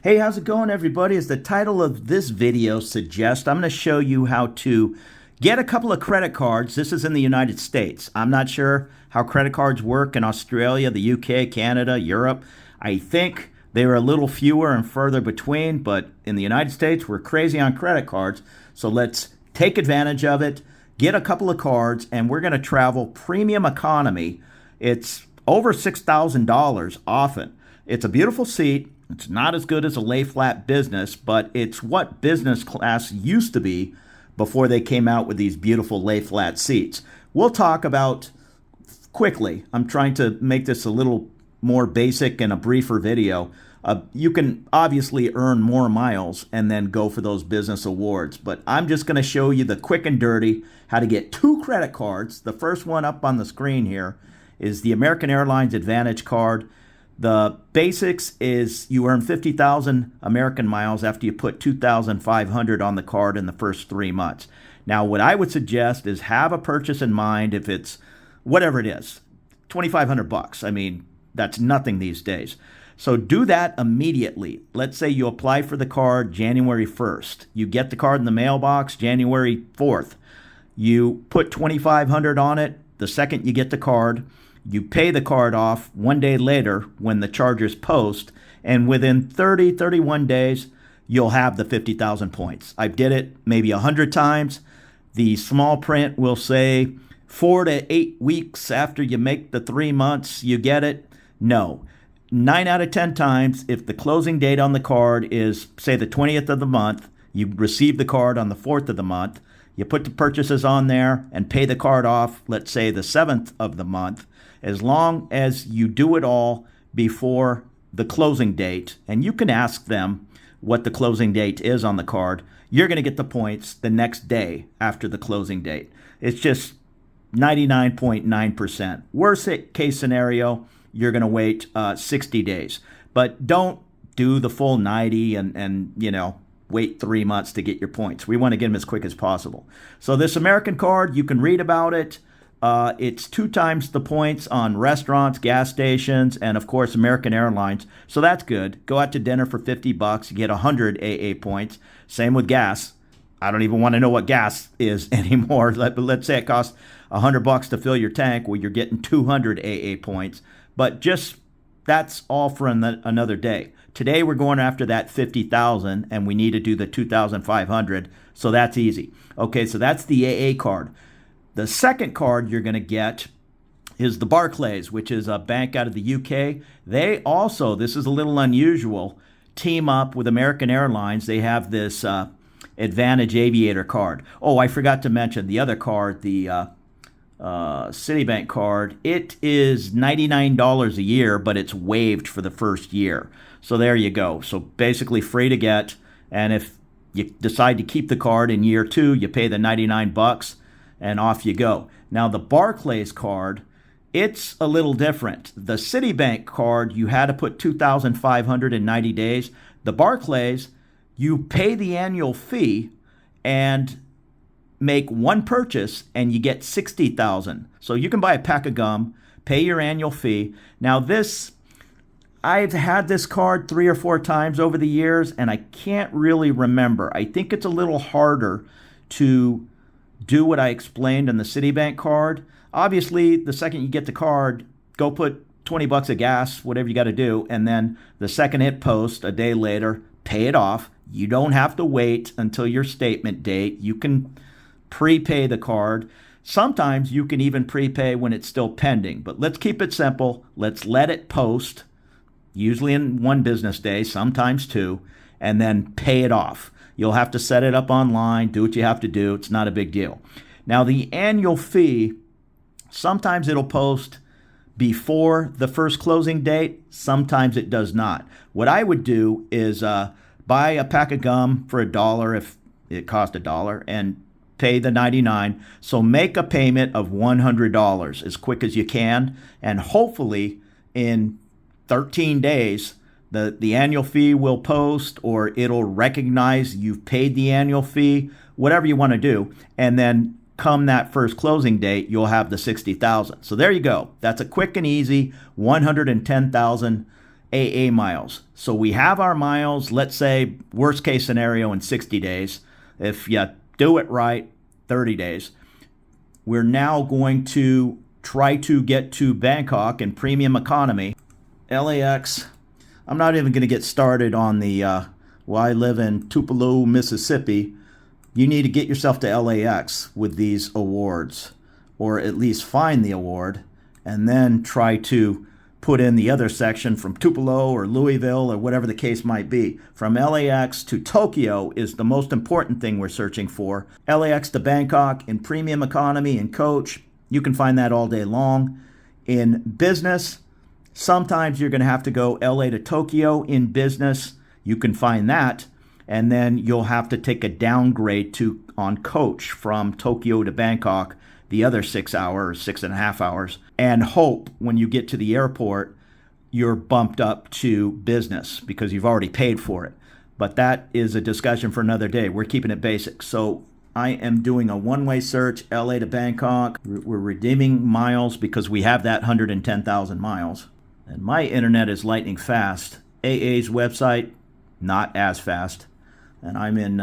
Hey, how's it going, everybody? As the title of this video suggests, I'm going to show you how to get a couple of credit cards. This is in the United States. I'm not sure how credit cards work in Australia, the UK, Canada, Europe. I think they are a little fewer and further between, but in the United States, we're crazy on credit cards. So let's take advantage of it, get a couple of cards, and we're going to travel premium economy. It's over $6,000 often. It's a beautiful seat. It's not as good as a lay flat business, but it's what business class used to be before they came out with these beautiful lay flat seats. We'll talk about quickly. I'm trying to make this a little more basic and a briefer video. You can obviously earn more miles and then go for those business awards, but I'm just going to show you the quick and dirty how to get 2 credit cards. The first one up on the screen here is the American Airlines Advantage card. The basics is you earn 50,000 American miles after you put 2,500 on the card in the first 3 months. Now, what I would suggest is have a purchase in mind. If it's whatever it is, 2,500 bucks. I mean, that's nothing these days. So do that immediately. Let's say you apply for the card January 1st. You get the card in the mailbox January 4th. You put 2,500 on it the second you get the card. You pay the card off 1 day later when the charges post, and within 31 days, you'll have the 50,000 points. I did it maybe 100 times. The small print will say 4 to 8 weeks after you make the 3 months, you get it. No. 9 out of 10 times, if the closing date on the card is, say, the 20th of the month, you receive the card on the 4th of the month, you put the purchases on there and pay the card off, let's say, the 7th of the month. As long as you do it all before the closing date, and you can ask them what the closing date is on the card, you're going to get the points the next day after the closing date. It's just 99.9%. Worst case scenario, you're going to wait 60 days. But don't do the full 90 and wait 3 months to get your points. We want to get them as quick as possible. So this American card, you can read about it. It's 2 times the points on restaurants, gas stations, and of course American Airlines. So that's good. Go out to dinner for 50 bucks, you get 100 AA points. Same with gas. I don't even want to know what gas is anymore. Let's say it costs 100 bucks to fill your tank. Well, you're getting 200 AA points. But just that's all for another day. Today we're going after that 50,000, and we need to do the 2,500. So that's easy. Okay, so that's the AA card. The second card you're going to get is the Barclays, which is a bank out of the UK. They also, this is a little unusual, team up with American Airlines. They have this Advantage Aviator card. Oh, I forgot to mention the other card, the Citibank card. It is $99 a year, but it's waived for the first year. So there you go. So basically free to get. And if you decide to keep the card in year 2, you pay the 99 bucks. And off you go. Now, the Barclays card, it's a little different. The Citibank card, you had to put 2,500 in 90 days. The Barclays, you pay the annual fee and make one purchase, and you get 60,000. So you can buy a pack of gum, pay your annual fee. Now, this, I've had this card 3 or 4 times over the years, and I can't really remember. I think it's a little harder to do what I explained on the Citibank card. Obviously, the second you get the card, go put 20 bucks of gas, whatever you got to do, and then the second it posts, a day later, pay it off. You don't have to wait until your statement date. You can prepay the card. Sometimes you can even prepay when it's still pending, but let's keep it simple. Let's let it post, usually in 1 business day, sometimes 2, and then pay it off. You'll have to set it up online, do what you have to do. It's not a big deal. Now, the annual fee, sometimes it'll post before the first closing date. Sometimes it does not. What I would do is buy a pack of gum for $1 if it cost $1 and pay the 99. So make a payment of $100 as quick as you can. And hopefully in 13 days, the annual fee will post, or it'll recognize you've paid the annual fee, whatever you want to do. And then come that first closing date, you'll have the 60,000. So there you go. That's a quick and easy 110,000 AA miles. So we have our miles, let's say worst case scenario in 60 days. If you do it right, 30 days. We're now going to try to get to Bangkok in premium economy. LAX, I'm not even going to get started on the, I live in Tupelo, Mississippi. You need to get yourself to LAX with these awards, or at least find the award, and then try to put in the other section from Tupelo or Louisville or whatever the case might be. From LAX to Tokyo is the most important thing we're searching for. LAX to Bangkok in premium economy and coach, you can find that all day long. In business, sometimes you're going to have to go LA to Tokyo in business. You can find that. And then you'll have to take a downgrade on coach from Tokyo to Bangkok, the other 6 hours, 6.5 hours, and hope when you get to the airport, you're bumped up to business because you've already paid for it. But that is a discussion for another day. We're keeping it basic. So I am doing a one-way search, LA to Bangkok. We're redeeming miles because we have that 110,000 miles. And my internet is lightning fast. AA's website, not as fast. And I'm in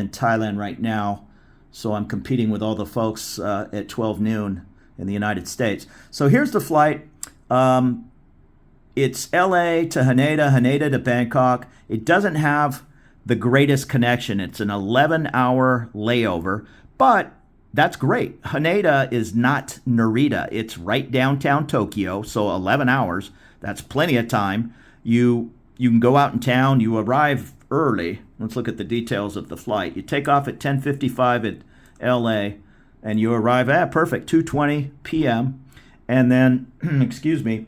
Thailand right now, so I'm competing with all the folks at 12 noon in the United States. So here's the flight. It's LA to Haneda, Haneda to Bangkok. It doesn't have the greatest connection. It's an 11-hour layover, but that's great. Haneda is not Narita. It's right downtown Tokyo, so 11 hours. That's plenty of time. You can go out in town. You arrive early. Let's look at the details of the flight. You take off at 10:55 at LA, and you arrive at perfect 2:20 p.m. And then, excuse me,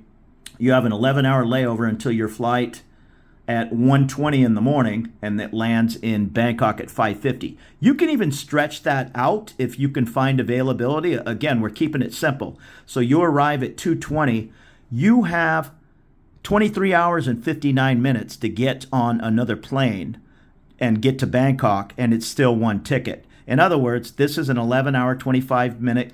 you have an 11-hour layover until your flight at 1:20 in the morning, and it lands in Bangkok at 5:50. You can even stretch that out if you can find availability. Again, we're keeping it simple. So you arrive at 2:20. You have 23 hours and 59 minutes to get on another plane and get to Bangkok, and it's still one ticket. In other words, this is an 11-hour, 25-minute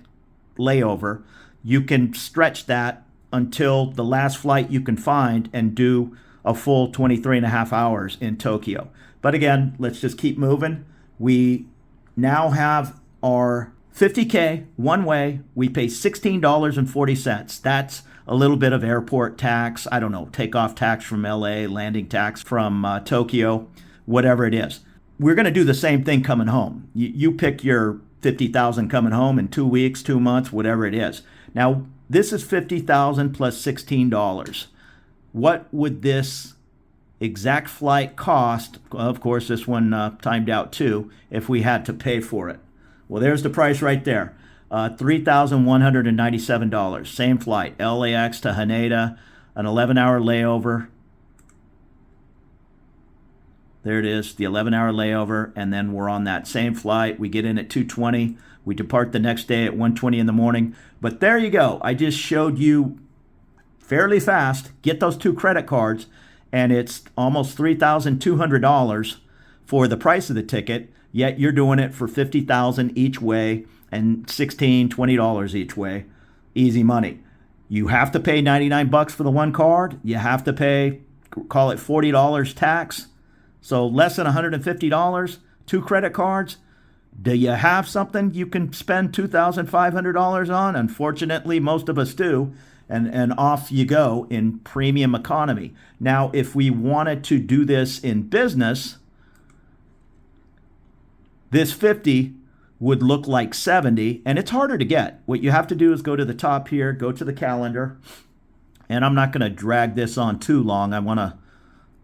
layover. You can stretch that until the last flight you can find and do a full 23 and a half hours in Tokyo. But again, let's just keep moving. We now have our 50K one way. We pay $16.40. That's a little bit of airport tax, I don't know, takeoff tax from LA, landing tax from Tokyo, whatever it is. We're going to do the same thing coming home. You pick your 50,000 coming home in 2 weeks, 2 months, whatever it is. Now, this is 50,000 plus $16. What would this exact flight cost? Of course, this one timed out too, if we had to pay for it. Well, there's the price right there. $3,197. Same flight, LAX to Haneda, an 11-hour layover. There it is, the 11-hour layover, and then we're on that same flight. We get in at 2:20. We depart the next day at 1:20 in the morning. But there you go. I just showed you fairly fast. Get those 2 credit cards, and it's almost $3,200 for the price of the ticket, yet you're doing it for $50,000 each way and $16, $20 each way. Easy money. You have to pay $99 for the one card. You have to pay, call it $40 tax. So less than $150, 2 credit cards. Do you have something you can spend $2,500 on? Unfortunately, most of us do. And off you go in premium economy. Now, if we wanted to do this in business, this 50 would look like 70, and it's harder to get. What you have to do is go to the top here, go to the calendar, and I'm not going to drag this on too long. I want to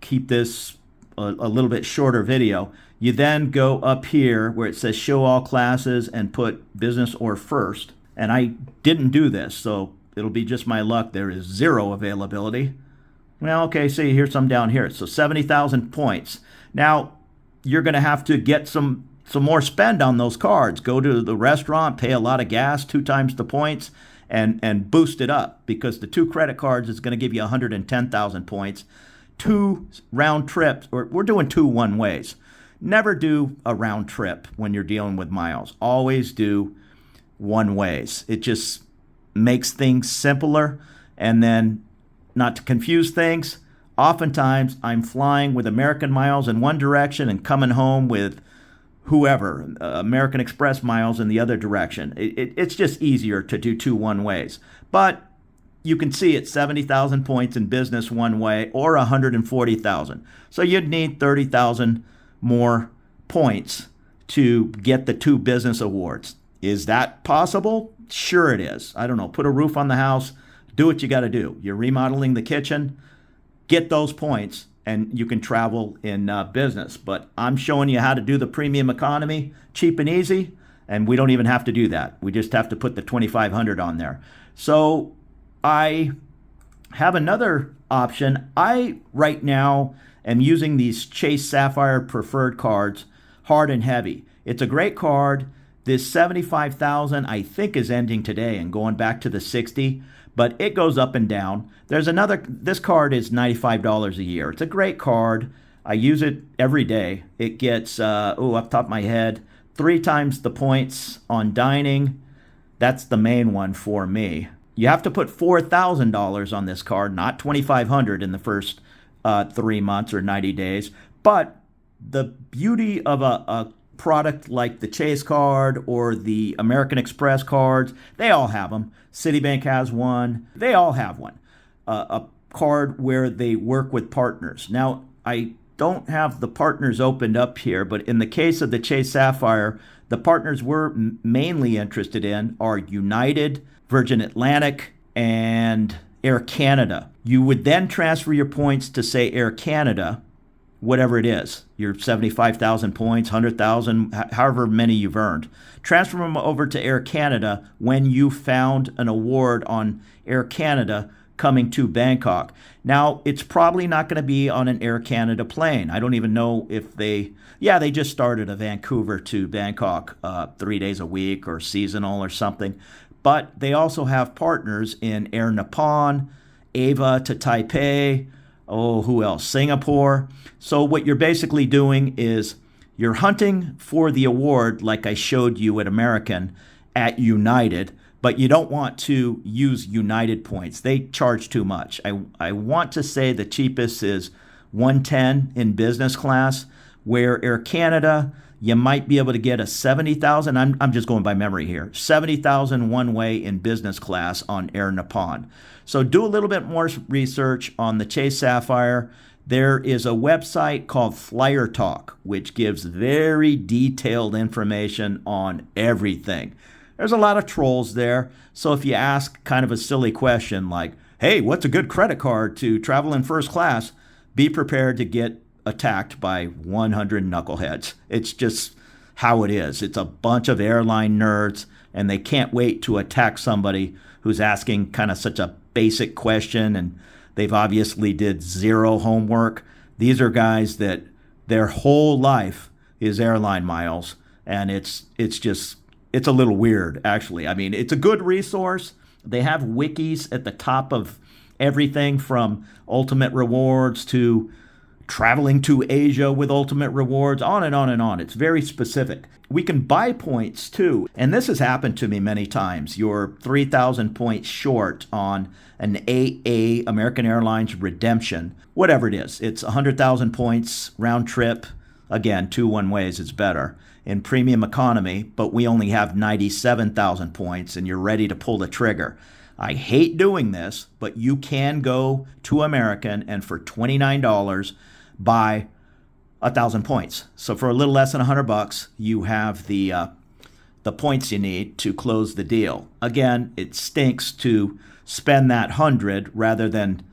keep this a little bit shorter video. You then go up here where it says show all classes and put business or first, and I didn't do this, so it'll be just my luck. There is 0 availability. Well, okay, see, here's some down here. So 70,000 points. Now, you're going to have to get some more spend on those cards. Go to the restaurant, pay a lot of gas, 2 times the points, and boost it up, because the 2 credit cards is going to give you 110,000 points. 2 round trips, or we're doing 2 one ways. Never do a round trip when you're dealing with miles. Always do one ways. It just makes things simpler. And then, not to confuse things, Oftentimes, I'm flying with American miles in one direction and coming home with whoever, American Express miles in the other direction. It's just easier to do two one ways. But you can see it's 70,000 points in business one way or 140,000. So you'd need 30,000 more points to get the two business awards. Is that possible? Sure it is. I don't know. Put a roof on the house. Do what you got to do. You're remodeling the kitchen. Get those points and you can travel in business. But I'm showing you how to do the premium economy, cheap and easy, and we don't even have to do that. We just have to put the 2,500 on there. So I have another option. I, right now, am using these Chase Sapphire Preferred cards, hard and heavy. It's a great card. This 75,000, I think, is ending today and going back to the 60, but it goes up and down. There's another, this card is $95 a year. It's a great card. I use it every day. It gets, off the top of my head, 3 times the points on dining. That's the main one for me. You have to put $4,000 on this card, not $2,500 in the first 3 months or 90 days. But the beauty of a product like the Chase card or the American Express cards, they all have them. Citibank has one. They all have one. A card where they work with partners. Now, I don't have the partners opened up here, but in the case of the Chase Sapphire, the partners we're mainly interested in are United, Virgin Atlantic, and Air Canada. You would then transfer your points to, say, Air Canada, whatever it is, your 75,000 points, 100,000, however many you've earned. Transfer them over to Air Canada when you found an award on Air Canada coming to Bangkok. Now, it's probably not going to be on an Air Canada plane. I don't even know if they just started a Vancouver to Bangkok 3 days a week or seasonal or something. But they also have partners in Air Nippon, Ava to Taipei, who else? Singapore. So what you're basically doing is you're hunting for the award like I showed you at American at United, but you don't want to use United points. They charge too much. I want to say the cheapest is 110 in business class, where Air Canada, you might be able to get a 70,000. I'm just going by memory here. 70,000 one way in business class on Air Nippon. So do a little bit more research on the Chase Sapphire. There is a website called Flyer Talk, which gives very detailed information on everything. There's a lot of trolls there. So if you ask kind of a silly question like, hey, what's a good credit card to travel in first class? Be prepared to get attacked by 100 knuckleheads. It's just how it is. It's a bunch of airline nerds, and they can't wait to attack somebody who's asking kind of such a basic question, and they've obviously did zero homework. These are guys that their whole life is airline miles, and it's a little weird, actually. I mean, it's a good resource. They have wikis at the top of everything from Ultimate Rewards to traveling to Asia with Ultimate Rewards, on and on and on. It's very specific. We can buy points too, and this has happened to me many times. You're 3,000 points short on an AA, American Airlines redemption, whatever it is. It's 100,000 points round trip. Again, 2 one ways is better. In premium economy, but we only have 97,000 points, and you're ready to pull the trigger. I hate doing this, but you can go to American and for $29 buy 1,000 points. So for a little less than $100, you have the points you need to close the deal. Again, it stinks to spend that 100 rather than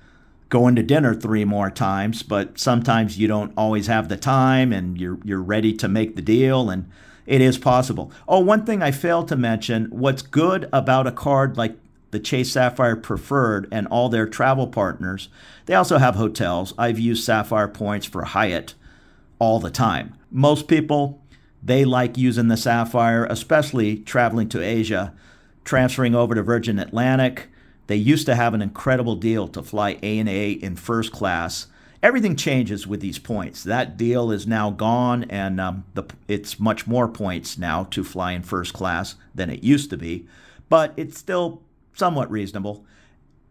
going to dinner 3 more times, but sometimes you don't always have the time and you're ready to make the deal, and it is possible. Oh, one thing I failed to mention, what's good about a card like the Chase Sapphire Preferred and all their travel partners, they also have hotels. I've used Sapphire points for Hyatt all the time. Most people, they like using the Sapphire, especially traveling to Asia, transferring over to Virgin Atlantic. They used to have an incredible deal to fly ANA in first class. Everything changes with these points. That deal is now gone, and it's much more points now to fly in first class than it used to be. But it's still somewhat reasonable.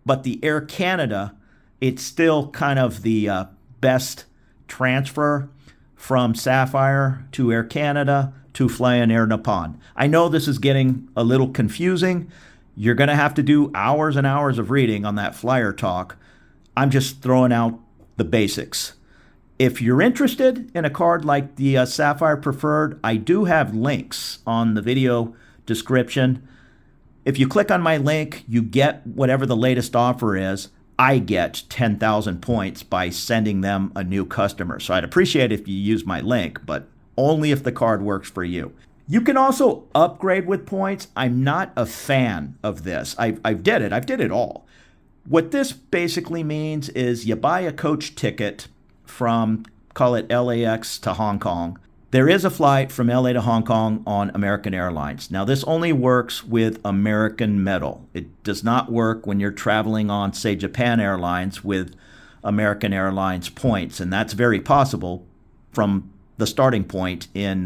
But the Air Canada it's still kind of the best transfer from Sapphire to Air Canada to fly in Air Nippon. I know this is getting a little confusing. You're going to have to do hours and hours of reading on that flyer talk. I'm just throwing out the basics. If you're interested in a card like the Sapphire Preferred, I do have links on the video description. If you click on my link, you get whatever the latest offer is. I get 10,000 points by sending them a new customer. So I'd appreciate it if you use my link, but only if the card works for you. You can also upgrade with points. I'm not a fan of this. I've did it all. What this basically means is you buy a coach ticket from, call it LAX to Hong Kong. There is a flight from LA to Hong Kong on American Airlines. Now, this only works with American metal. It does not work when you're traveling on, say, Japan Airlines with American Airlines points, and that's very possible from the starting point in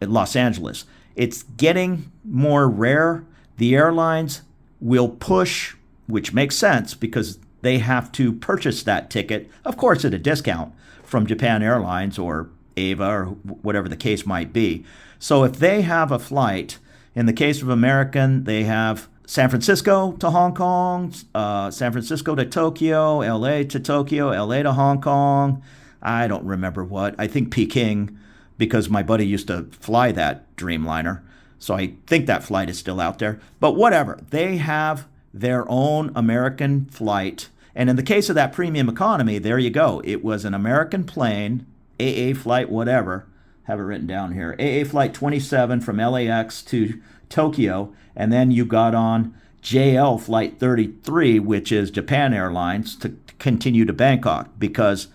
Los Angeles. It's getting more rare. The airlines will push, which makes sense because they have to purchase that ticket, of course, at a discount from Japan Airlines or Ava or whatever the case might be. So if they have a flight, in the case of American, they have San Francisco to Hong Kong, San Francisco to Tokyo, LA to Tokyo, LA to Hong Kong. I don't remember what. I think Peking, because my buddy used to fly that Dreamliner. So I think that flight is still out there. But whatever, they have their own American flight. And in the case of that premium economy, there you go. It was an American plane, AA flight, whatever. Have it written down here. AA flight 27 from LAX to Tokyo. And then you got on JL flight 33, which is Japan Airlines, to continue to Bangkok, because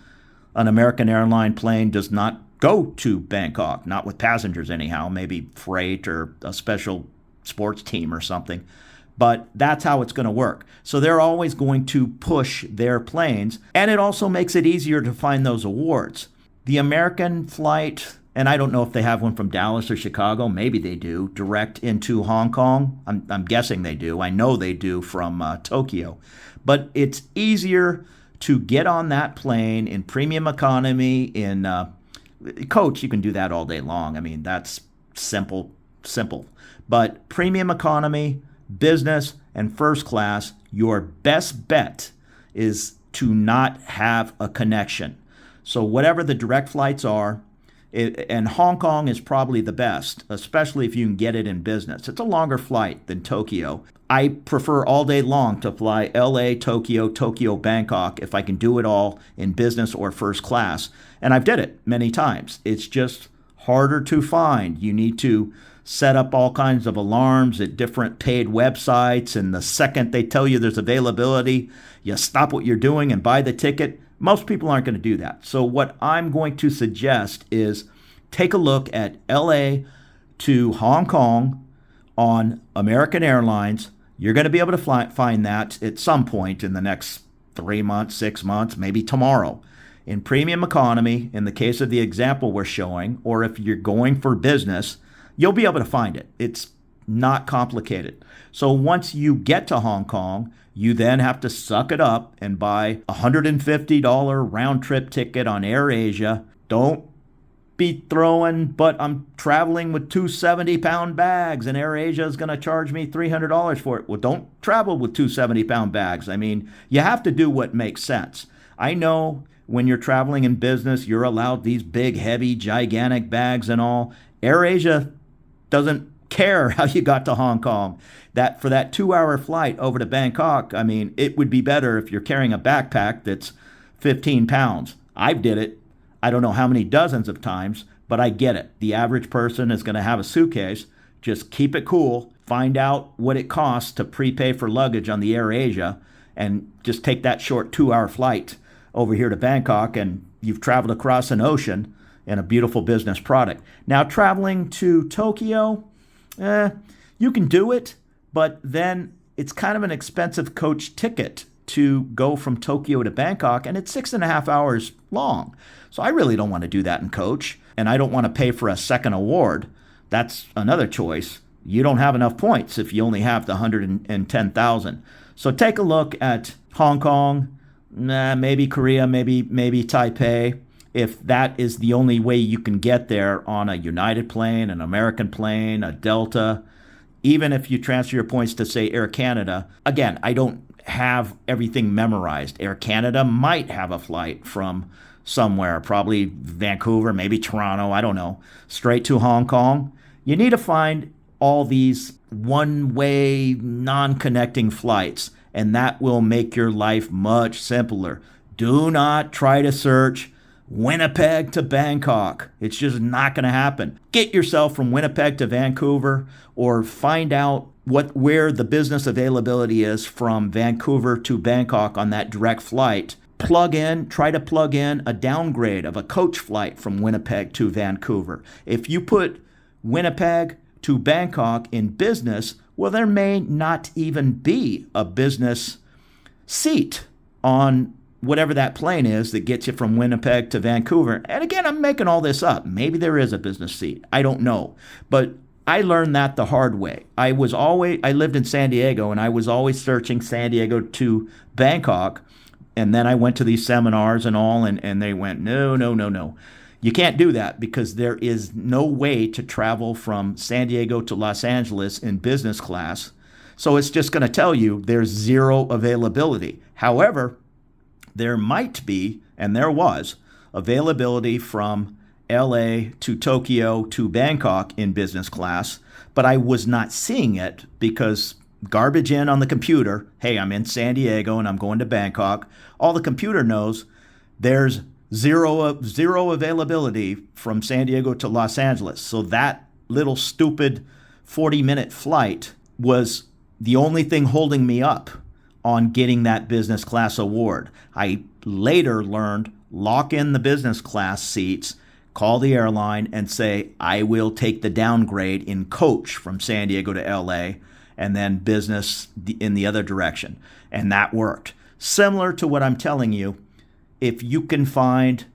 an American airline plane does not go to Bangkok, not with passengers anyhow, maybe freight or a special sports team or something. But that's how it's going to work. So they're always going to push their planes, and it also makes it easier to find those awards. The American flight, and I don't know if they have one from Dallas or Chicago, maybe they do, direct into Hong Kong. I'm guessing they do. I know they do from Tokyo. But it's easier to get on that plane in premium economy, in coach, you can do that all day long. I mean, that's simple. But premium economy, business, and first class, your best bet is to not have a connection. So whatever the direct flights are, and Hong Kong is probably the best, especially if you can get it in business. It's a longer flight than Tokyo. I prefer all day long to fly LA, Tokyo, Tokyo, Bangkok, if I can do it all in business or first class. And I've did it many times. It's just harder to find. You need to set up all kinds of alarms at different paid websites, and the second they tell you there's availability, you stop what you're doing and buy the ticket. Most people aren't going to do that. So what I'm going to suggest is take a look at LA to Hong Kong on American Airlines. You're going to be able to find that at some point in the next 3 months, 6 months, maybe tomorrow. In premium economy, in the case of the example we're showing, or if you're going for business, you'll be able to find it. It's not complicated. So once you get to Hong Kong, you then have to suck it up and buy a $150 round trip ticket on AirAsia. Don't be throwing, but I'm traveling with two 70-pound bags and AirAsia is going to charge me $300 for it. Well, don't travel with two 70-pound bags. I mean, you have to do what makes sense. I know when you're traveling in business, you're allowed these big, heavy, gigantic bags and all. AirAsia doesn't care how you got to Hong Kong. That for that 2-hour flight over to Bangkok, I mean, it would be better if you're carrying a backpack that's 15 pounds. I did it. I don't know how many dozens of times, but I get it. The average person is going to have a suitcase. Just keep it cool. Find out what it costs to prepay for luggage on the AirAsia and just take that short 2-hour flight over here to Bangkok, and you've traveled across an ocean in a beautiful business product. Now, traveling to Tokyo, you can do it, but then it's kind of an expensive coach ticket to go from Tokyo to Bangkok, and it's 6.5 hours long. So I really don't want to do that in coach, and I don't want to pay for a second award. That's another choice. You don't have enough points if you only have the 110,000. So take a look at Hong Kong, Maybe Korea, maybe Taipei. If that is the only way you can get there on a United plane, an American plane, a Delta, even if you transfer your points to, say, Air Canada, again, I don't have everything memorized. Air Canada might have a flight from somewhere, probably Vancouver, maybe Toronto, I don't know, straight to Hong Kong. You need to find all these one-way, non-connecting flights, and that will make your life much simpler. Do not try to search Winnipeg to Bangkok. It's just not going to happen. Get yourself from Winnipeg to Vancouver, or find out where the business availability is from Vancouver to Bangkok on that direct flight. Try to plug in a downgrade of a coach flight from Winnipeg to Vancouver. If you put Winnipeg to Bangkok in business, well, there may not even be a business seat on whatever that plane is that gets you from Winnipeg to Vancouver. And again, I'm making all this up. Maybe there is a business seat. I don't know. But I learned that the hard way. I lived in San Diego, and I was always searching San Diego to Bangkok. And then I went to these seminars and all, and they went, no. You can't do that, because there is no way to travel from San Diego to Los Angeles in business class. So it's just going to tell you there's zero availability. However, there might be, and there was, availability from LA to Tokyo to Bangkok in business class, but I was not seeing it because garbage in on the computer. Hey, I'm in San Diego and I'm going to Bangkok. All the computer knows, there's zero availability from San Diego to Los Angeles. So that little stupid 40-minute flight was the only thing holding me up on getting that business class award. I later learned, lock in the business class seats, call the airline and say, I will take the downgrade in coach from San Diego to LA, and then business in the other direction. And that worked. Similar to what I'm telling you, if you can find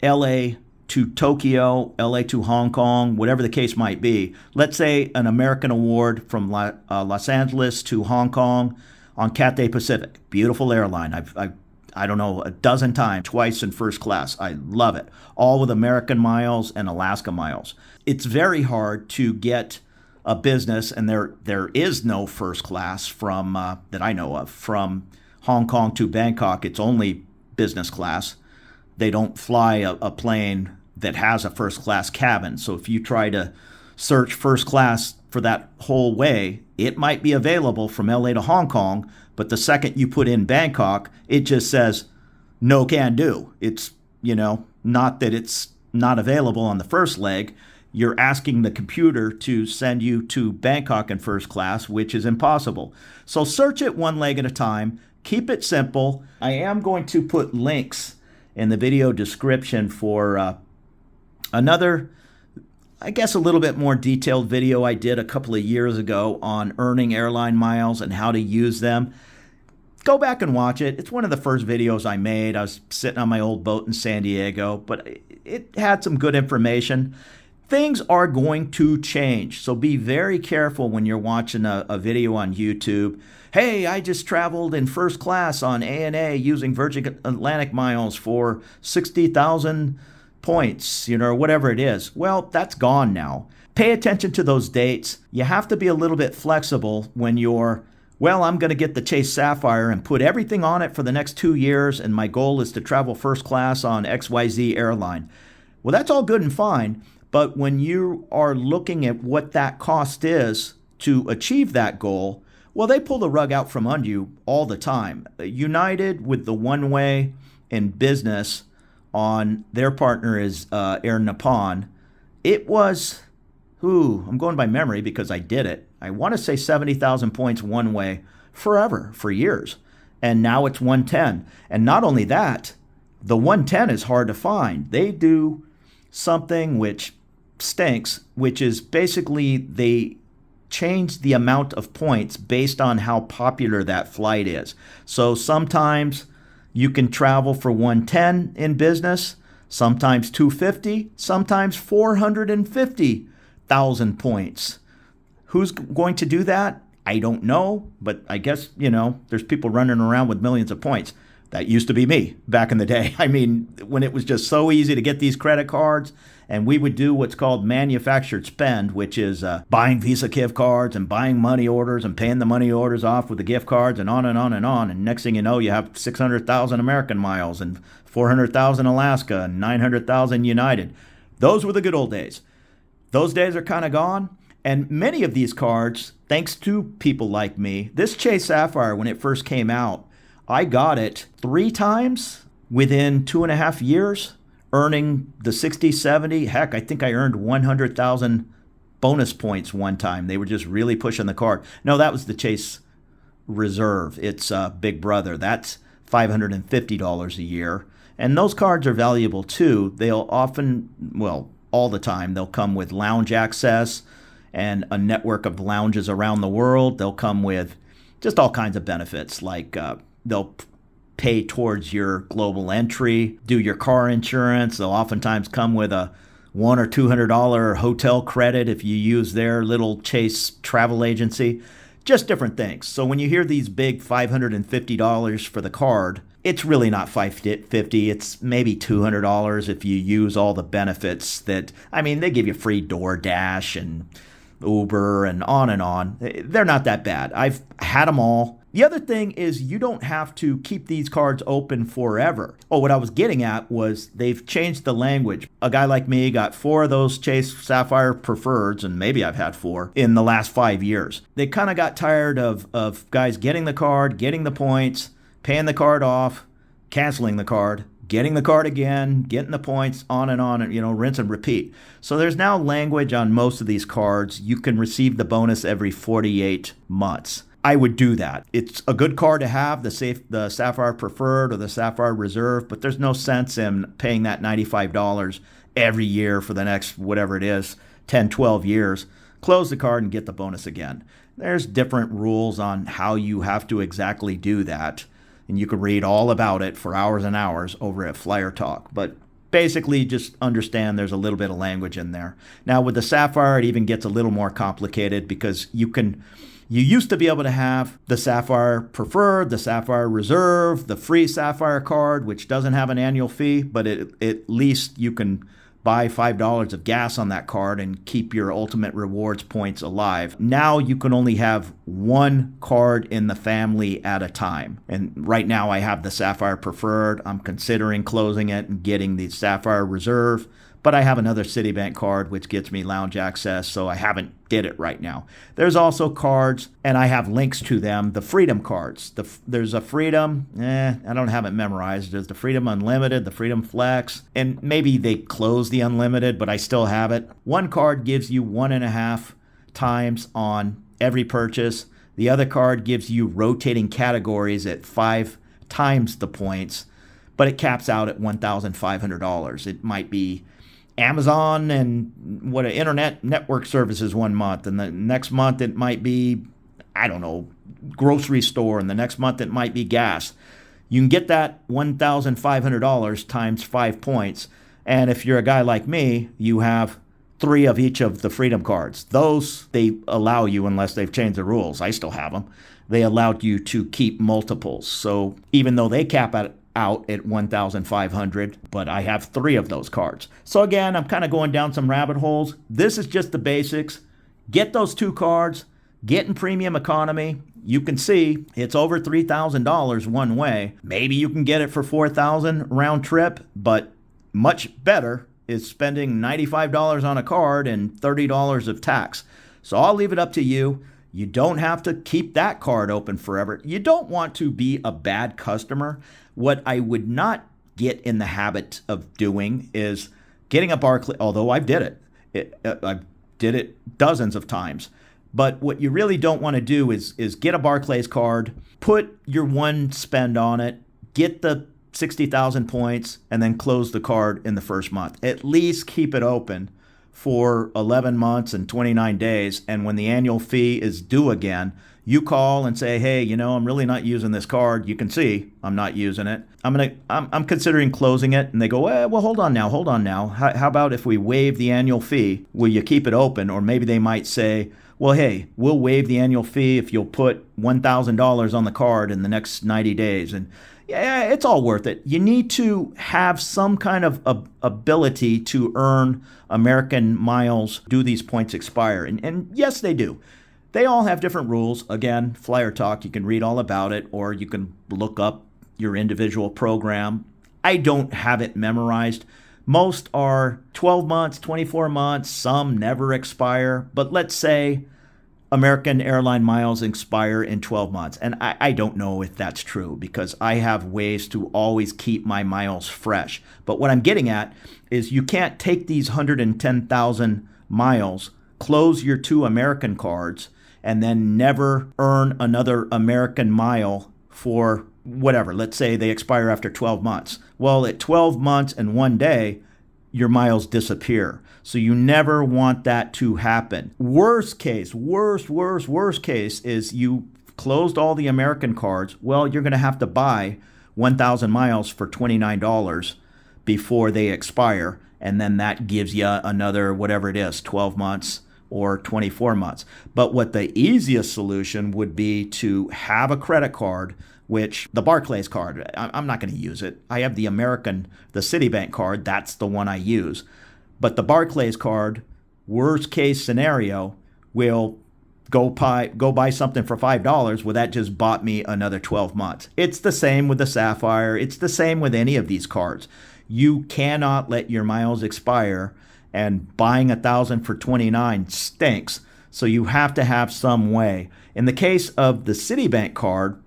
LA to Tokyo, LA to Hong Kong, whatever the case might be, let's say an American award from Los Angeles to Hong Kong on Cathay Pacific. Beautiful airline. I don't know, a dozen times, twice in first class. I love it. All with American miles and Alaska miles. It's very hard to get a business, and there is no first class from that I know of, from Hong Kong to Bangkok. It's only business class. They don't fly a plane that has a first class cabin. So if you try to search first class for that whole way, it might be available from LA to Hong Kong, but the second you put in Bangkok, it just says no can do. It's, not that it's not available on the first leg. You're asking the computer to send you to Bangkok in first class, which is impossible. So search it one leg at a time. Keep it simple. I am going to put links in the video description for another, I guess, a little bit more detailed video I did a couple of years ago on earning airline miles and how to use them. Go back and watch it. It's one of the first videos I made. I was sitting on my old boat in San Diego, but it had some good information. Things are going to change, so be very careful when you're watching a video on YouTube. Hey, I just traveled in first class on ANA using Virgin Atlantic miles for 60,000 points, or whatever it is. Well, that's gone now. Pay attention to those dates. You have to be a little bit flexible when I'm going to get the Chase Sapphire and put everything on it for the next 2 years, and my goal is to travel first class on XYZ airline. Well, that's all good and fine. But when you are looking at what that cost is to achieve that goal, well, they pull the rug out from under you all the time. United, with the one-way in business on their partner is Air Nippon, it was, I'm going by memory because I did it. I want to say 70,000 points one way forever, for years. And now it's 110. And not only that, the 110 is hard to find. They do something which stinks, which is basically they change the amount of points based on how popular that flight is. So sometimes you can travel for 110 in business, sometimes 250, sometimes 450,000 points. Who's going to do that? I don't know, but I guess, there's people running around with millions of points. That used to be me back in the day. I mean, when it was just so easy to get these credit cards, and we would do what's called manufactured spend, which is buying Visa gift cards and buying money orders and paying the money orders off with the gift cards and on and on and on. And next thing you know, you have 600,000 American miles and 400,000 Alaska and 900,000 United. Those were the good old days. Those days are kind of gone. And many of these cards, thanks to people like me, this Chase Sapphire, when it first came out, I got it 3 times within 2.5 years, earning the 60, 70. Heck, I think I earned 100,000 bonus points one time. They were just really pushing the card. No, that was the Chase Reserve. It's Big Brother. That's $550 a year. And those cards are valuable too. They'll often, well, all the time, they'll come with lounge access and a network of lounges around the world. They'll come with just all kinds of benefits, like they'll pay towards your global entry, do your car insurance. They'll oftentimes come with a $100 or $200 hotel credit if you use their little Chase travel agency. Just different things. So when you hear these big $550 for the card, it's really not $550. It's maybe $200 if you use all the benefits that, I mean, they give you free DoorDash and Uber and on and on. They're not that bad. I've had them all. The other thing is you don't have to keep these cards open forever. Oh, what I was getting at was they've changed the language. A guy like me got 4 of those Chase Sapphire Preferreds, and maybe I've had 4, in the last 5 years. They kind of got tired of guys getting the card, getting the points, paying the card off, canceling the card, getting the card again, getting the points, on, rinse and repeat. So there's now language on most of these cards. You can receive the bonus every 48 months. I would do that. It's a good card to have, the Sapphire Preferred or the Sapphire Reserve, but there's no sense in paying that $95 every year for the next, whatever it is, 10, 12 years. Close the card and get the bonus again. There's different rules on how you have to exactly do that, and you can read all about it for hours and hours over at Flyer Talk. But basically, just understand there's a little bit of language in there. Now, with the Sapphire, it even gets a little more complicated because you used to be able to have the Sapphire Preferred, the Sapphire Reserve, the free Sapphire card, which doesn't have an annual fee, but at least you can buy $5 of gas on that card and keep your ultimate rewards points alive. Now you can only have one card in the family at a time. And right now I have the Sapphire Preferred. I'm considering closing it and getting the Sapphire Reserve. But I have another Citibank card which gets me lounge access, so I haven't did it right now. There's also cards, and I have links to them, the Freedom cards. There's a Freedom, I don't have it memorized. There's the Freedom Unlimited, the Freedom Flex, and maybe they closed the Unlimited, but I still have it. One card gives you 1.5 times on every purchase. The other card gives you rotating categories at 5 times the points, but it caps out at $1,500. It might be Amazon and internet network services one month, and the next month it might be, I don't know, grocery store, and the next month it might be gas. You can get that $1,500 times 5 points, and if you're a guy like me, you have 3 of each of the Freedom cards. Those, they allow you, unless they've changed the rules, I still have them, they allowed you to keep multiples. So even though they cap out at 1,500, but I have 3 of those cards. So again, I'm kind of going down some rabbit holes. This is just the basics. Get those 2 cards, get in premium economy. You can see it's over $3,000 one way. Maybe you can get it for $4,000 round trip, but much better is spending $95 on a card and $30 of tax. So I'll leave it up to you. You don't have to keep that card open forever. You don't want to be a bad customer. What I would not get in the habit of doing is getting a Barclays, although I did it. I did it dozens of times. But what you really don't want to do is get a Barclays card, put your one spend on it, get the 60,000 points, and then close the card in the first month. At least keep it open for 11 months and 29 days. And when the annual fee is due again, you call and say, hey, I'm really not using this card. You can see I'm not using it. I'm considering closing it. And they go, well, hold on now. How about if we waive the annual fee? Will you keep it open? Or maybe they might say, well, hey, we'll waive the annual fee if you'll put $1,000 on the card in the next 90 days. And Yeah, it's all worth it. You need to have some kind of ability to earn American miles. Do these points expire? And yes, they do. They all have different rules. Again, Flyer Talk, you can read all about it, or you can look up your individual program. I don't have it memorized. Most are 12 months, 24 months, some never expire. But let's say American airline miles expire in 12 months. And I don't know if that's true because I have ways to always keep my miles fresh. But what I'm getting at is you can't take these 110,000 miles, close your 2 American cards, and then never earn another American mile for whatever. Let's say they expire after 12 months. Well, at 12 months and 1 day, your miles disappear. So you never want that to happen. Worst case is you closed all the American cards. Well, you're going to have to buy 1,000 miles for $29 before they expire. And then that gives you another, whatever it is, 12 months or 24 months. But what the easiest solution would be to have a credit card, which the Barclays card, I'm not going to use it. I have the Citibank card. That's the one I use. But the Barclays card, worst case scenario, will go buy something for $5. Well, that just bought me another 12 months. It's the same with the Sapphire. It's the same with any of these cards. You cannot let your miles expire, and buying 1,000 for $29 stinks. So you have to have some way. In the case of the Citibank card,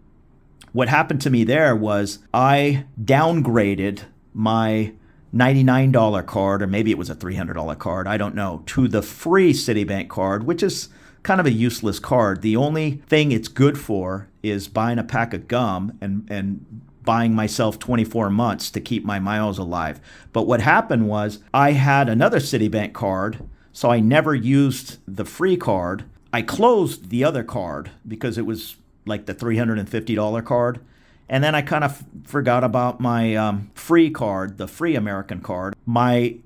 what happened to me there was I downgraded my $99 card, or maybe it was a $300 card, I don't know, to the free Citibank card, which is kind of a useless card. The only thing it's good for is buying a pack of gum and buying myself 24 months to keep my miles alive. But what happened was I had another Citibank card, so I never used the free card. I closed the other card because it was like the $350 card. And then I kind of forgot about my free card, the free American card. My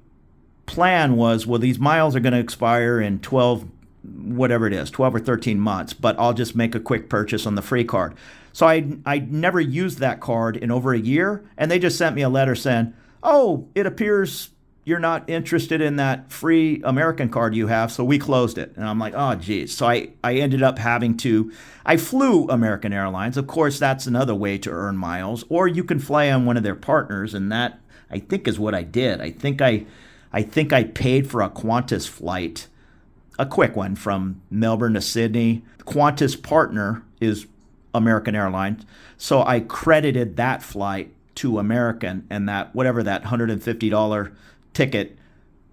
plan was, well, these miles are going to expire in 12 or 13 months, but I'll just make a quick purchase on the free card. So I never used that card in over a year, and they just sent me a letter saying, oh, it appears you're not interested in that free American card you have, so we closed it. And I'm like, oh, geez. So I ended up I flew American Airlines. Of course, that's another way to earn miles. Or you can fly on one of their partners, and that, I think, is what I did. I think I paid for a Qantas flight, a quick one from Melbourne to Sydney. Qantas partner is American Airlines. So I credited that flight to American, and that whatever that $150 ticket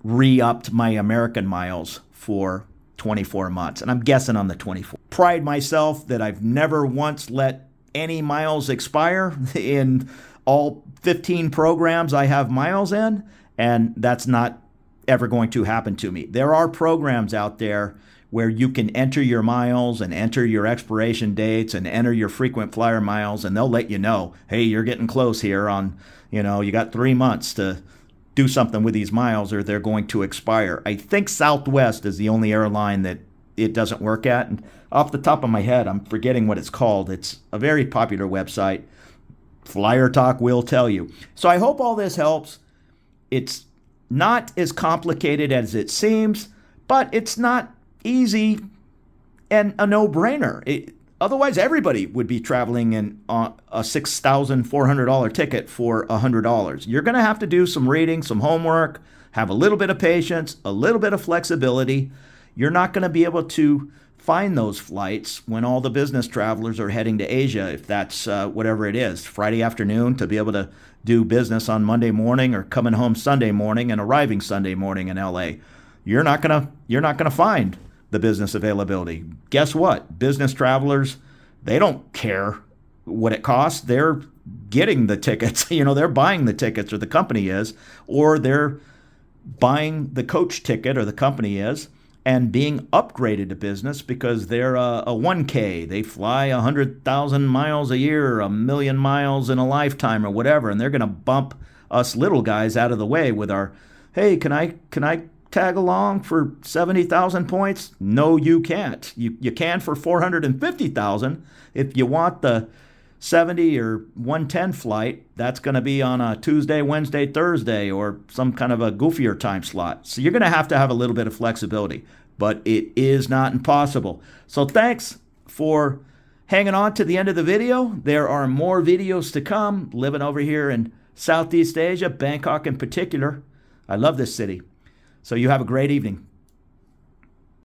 re-upped my American miles for 24 months. And I'm guessing on the 24. Pride myself that I've never once let any miles expire in all 15 programs I have miles in, and that's not ever going to happen to me. There are programs out there where you can enter your miles and enter your expiration dates and enter your frequent flyer miles, and they'll let you know, hey, you're getting close here on, you got 3 months to do something with these miles or they're going to expire. I think Southwest is the only airline that it doesn't work at. And off the top of my head, I'm forgetting what it's called. It's a very popular website. Flyer Talk will tell you. So I hope all this helps. It's not as complicated as it seems, but it's not easy and a no-brainer. Otherwise, everybody would be traveling in a $6,400 ticket for $100. You're going to have to do some reading, some homework, have a little bit of patience, a little bit of flexibility. You're not going to be able to find those flights when all the business travelers are heading to Asia, if that's whatever it is, Friday afternoon, to be able to do business on Monday morning, or coming home Sunday morning and arriving Sunday morning in LA. You're not going to find the business availability. Guess what? Business travelers, they don't care what it costs. They're getting the tickets. They're buying the tickets, or the company is, or they're buying the coach ticket, or the company is, and being upgraded to business because they're a 1K. They fly 100,000 miles a year, 1 million miles in a lifetime, or whatever, and they're going to bump us little guys out of the way with our, hey, can I tag along for 70,000 points? No, you can't. You can for 450,000 if you want the 70 or 110 flight, that's going to be on a Tuesday, Wednesday, Thursday, or some kind of a goofier time slot. So you're going to have a little bit of flexibility, but it is not impossible. So thanks for hanging on to the end of the video. There are more videos to come. Living over here in Southeast Asia, Bangkok in particular. I love this city. So you have a great evening.